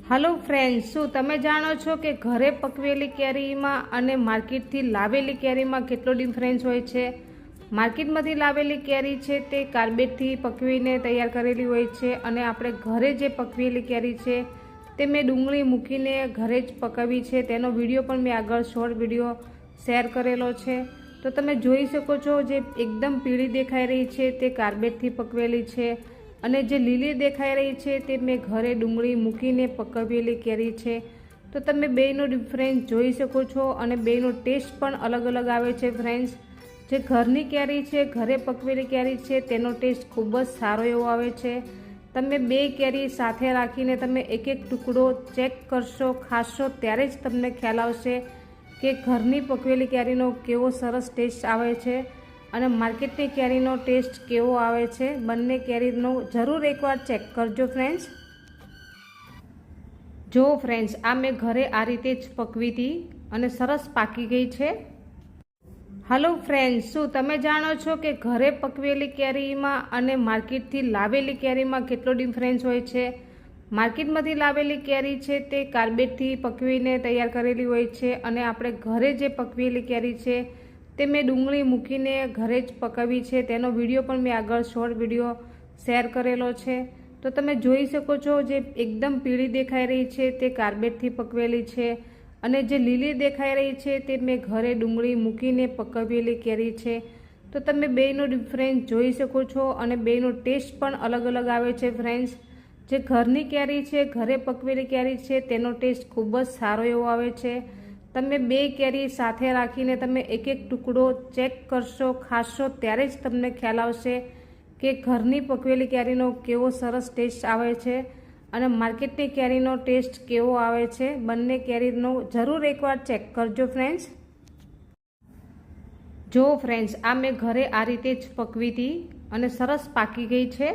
Hello friends, શું તમે જાણો છો કે ઘરે પકવેલી કેરીમાં અને માર્કેટથી લાવેલી કેરીમાં કેટલો ડિફરન્સ હોય છે? માર્કેટમાંથી લાવેલી કેરી છે તે કાર્બેટથી પકવીને તૈયાર કરેલી હોય છે અને આપણે ઘરે જે પકવેલી કેરી છે તે મેં ડુંગળી મૂકીને ઘરે જ પકાવી છે, તેનો વિડીયો પણ મેં આગળ શોર્ટ વિડીયો શેર કરેલો છે। તો તમે જોઈ શકો છો જે એકદમ પીળી દેખાઈ રહી છે તે કાર્બેટથી પકવેલી છે અને જે લીલી દેખાઈ રહી છે તે મેં ઘરે ડુંગળી મૂકીને પકવેલી કેરી છે। તો તમે બેયનો ડિફરન્સ જોઈ શકો છો અને બેયનો ટેસ્ટ પણ અલગ અલગ આવે છે ફ્રેન્ડ્સ। જે ઘરની કેરી છે, ઘરે પકવેલી કેરી છે તેનો ટેસ્ટ ખૂબ જ સારો એવો આવે છે। તમે બે કેરી સાથે રાખીને તમે એક એક ટુકડો ચેક કરશો, ખાશો ત્યારે જ તમને ખ્યાલ આવશે કે ઘરની પકવેલી કેરીનો કેવો સરસ ટેસ્ટ આવે છે અને માર્કેટની કેરીનો ટેસ્ટ કેવો આવે છે। બંને કેરીનો જરૂર એકવાર ચેક કરજો ફ્રેન્ડ્સ। જો ફ્રેન્ડ્સ, આ મેં ઘરે આ રીતે જ પકવી હતી અને સરસ પાકી ગઈ છે। હલો ફ્રેન્ડ્સ, શું તમે જાણો છો કે ઘરે પકવેલી કેરીમાં અને માર્કેટથી લાવેલી કેરીમાં કેટલો ડિફરન્સ હોય છે? માર્કેટમાંથી લાવેલી કેરી છે તે કાર્બેટથી પકવીને તૈયાર કરેલી હોય છે અને આપણે ઘરે જે પકવેલી કેરી છે તે મેં ડુંગળી મૂકીને ઘરે જ પકાવી છે, તેનો વિડીયો પણ મેં આગળ શોર્ટ વિડીયો શેર કરેલો છે। તો તમે જોઈ શકો છો જે એકદમ પીળી દેખાઈ રહી છે તે કાર્બેટથી પકવેલી છે અને જે લીલી દેખાઈ રહી છે તે મેં ઘરે ડુંગળી મૂકીને પકાવેલી કેરી છે। તો તમે બેયનો ડિફરન્સ જોઈ શકો છો અને બેયનો ટેસ્ટ પણ અલગ અલગ આવે છે ફ્રેન્ડ્સ। જે ઘરની કેરી છે, ઘરે પકવેલી કેરી છે તેનો ટેસ્ટ ખૂબ જ સારો એવો આવે છે। તમે બે કેરી સાથે રાખીને તમે એક એક ટુકડો ચેક કરશો, ખાશો ત્યારે જ તમને ખ્યાલ આવશે કે ઘરની પકવેલી કેરીનો કેવો સરસ ટેસ્ટ આવે છે અને માર્કેટની કેરીનો ટેસ્ટ કેવો આવે છે। બંને કેરીનો જરૂર એકવાર ચેક કરજો ફ્રેન્ડ્સ। જો ફ્રેન્ડ્સ, આ મેં ઘરે આ રીતે જ પકવી હતી અને સરસ પાકી ગઈ છે।